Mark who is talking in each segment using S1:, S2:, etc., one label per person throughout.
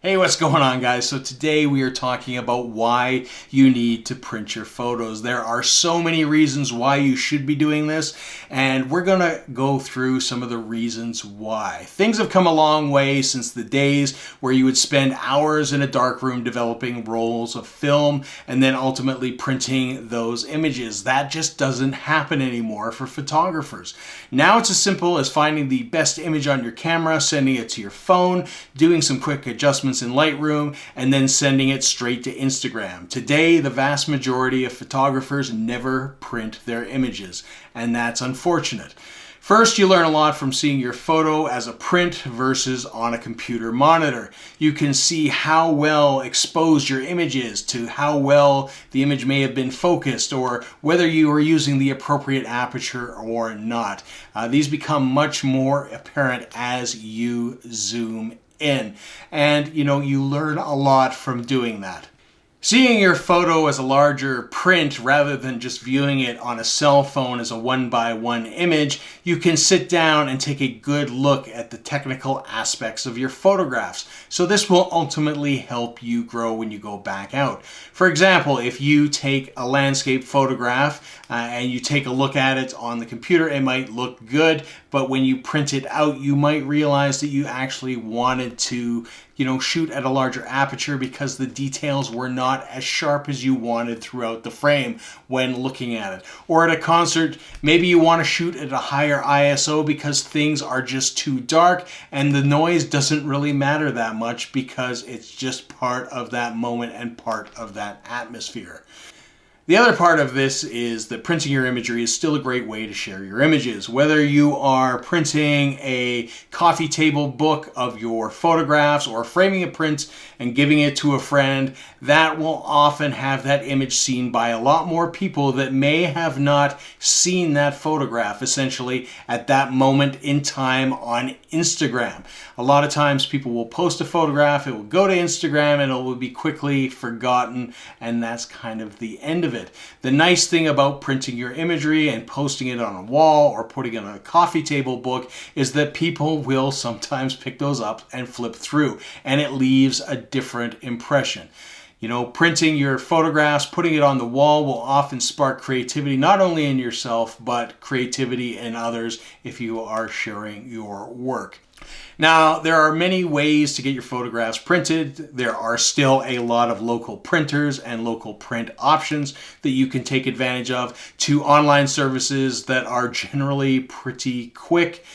S1: Hey, what's going on, guys? So today we are talking about why you need to print your photos. There are so many reasons why you should be doing this, and we're going to go through some of the reasons why. Things have come a long way since the days where you would spend hours in a darkroom developing rolls of film and then ultimately printing those images. That just doesn't happen anymore for photographers. Now it's as simple as finding the best image on your camera, sending it to your phone, doing some quick adjustments in Lightroom, and then sending it straight to Instagram. Today, the vast majority of photographers never print their images, and that's unfortunate. First, you learn a lot from seeing your photo as a print versus on a computer monitor. You can see how well exposed your image is, to how well the image may have been focused, or whether you are using the appropriate aperture or not. These become much more apparent as you zoom in. And you learn a lot from doing that. Seeing your photo as a larger print rather than just viewing it on a cell phone as a one-by-one image, you can sit down and take a good look at the technical aspects of your photographs. So this will ultimately help you grow when you go back out. For example, if you take a landscape photograph and you take a look at it on the computer, it might look good, but when you print it out, you might realize that you actually wanted to shoot at a larger aperture because the details were not as sharp as you wanted throughout the frame when looking at it. Or at a concert, maybe you want to shoot at a higher ISO because things are just too dark and the noise doesn't really matter that much because it's just part of that moment and part of that atmosphere. The other part of this is that printing your imagery is still a great way to share your images. Whether you are printing a coffee table book of your photographs or framing a print and giving it to a friend, that will often have that image seen by a lot more people that may have not seen that photograph essentially at that moment in time on Instagram. A lot of times people will post a photograph, it will go to Instagram, and it will be quickly forgotten, and that's kind of the end of it. The nice thing about printing your imagery and posting it on a wall or putting it on a coffee table book is that people will sometimes pick those up and flip through, and it leaves a different impression. Printing your photographs, putting it on the wall will often spark creativity, not only in yourself, but creativity in others if you are sharing your work. Now, there are many ways to get your photographs printed. There are still a lot of local printers and local print options that you can take advantage of, to online services that are generally pretty quick,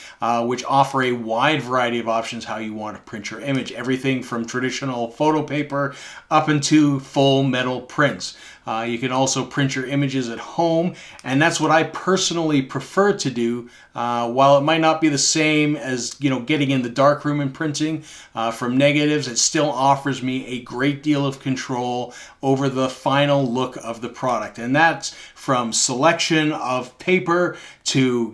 S1: which offer a wide variety of options how you want to print your image. Everything from traditional photo paper up into full metal prints. You can also print your images at home, and that's what I personally prefer to do. While it might not be the same as getting in the darkroom and printing from negatives, it still offers me a great deal of control over the final look of the product, and that's from selection of paper to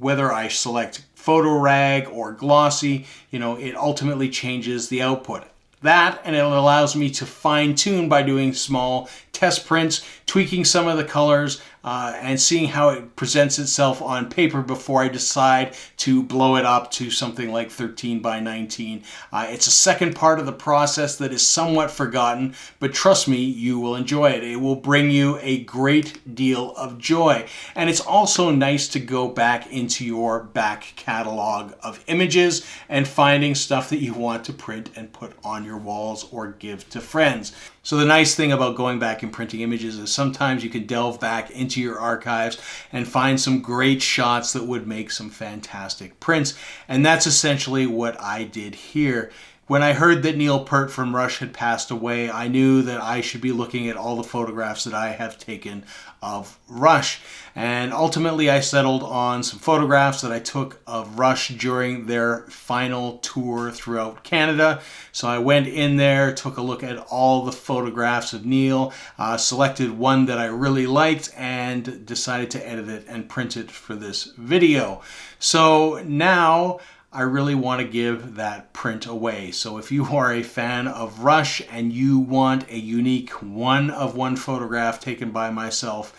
S1: whether I select photo rag or glossy. It ultimately changes the output. That, and it allows me to fine-tune by doing small test prints, tweaking some of the colors, and seeing how it presents itself on paper before I decide to blow it up to something like 13 by 19. It's a second part of the process that is somewhat forgotten, but trust me, you will enjoy it. It will bring you a great deal of joy. And it's also nice to go back into your back catalog of images and finding stuff that you want to print and put on your walls or give to friends. So the nice thing about going back and printing images is sometimes you can delve back into your archives and find some great shots that would make some fantastic prints. And that's essentially what I did here. When I heard that Neil Peart from Rush had passed away, I knew that I should be looking at all the photographs that I have taken of Rush. And ultimately I settled on some photographs that I took of Rush during their final tour throughout Canada. So I went in there, took a look at all the photographs of Neil, selected one that I really liked, and decided to edit it and print it for this video. So now I really want to give that print away. So if you are a fan of Rush and you want a unique one-of-one photograph taken by myself,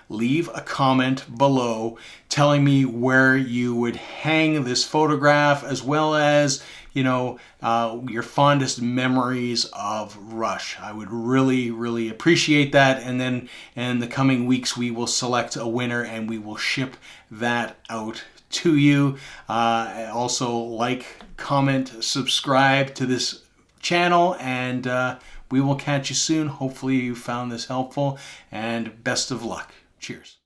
S1: leave a comment below telling me where you would hang this photograph, as well as, you know, your fondest memories of Rush. I would really appreciate that. And then in the coming weeks, we will select a winner and we will ship that out to you. Also, like, comment, subscribe to this channel, and we will catch you soon. Hopefully you found this helpful, and best of luck. Cheers.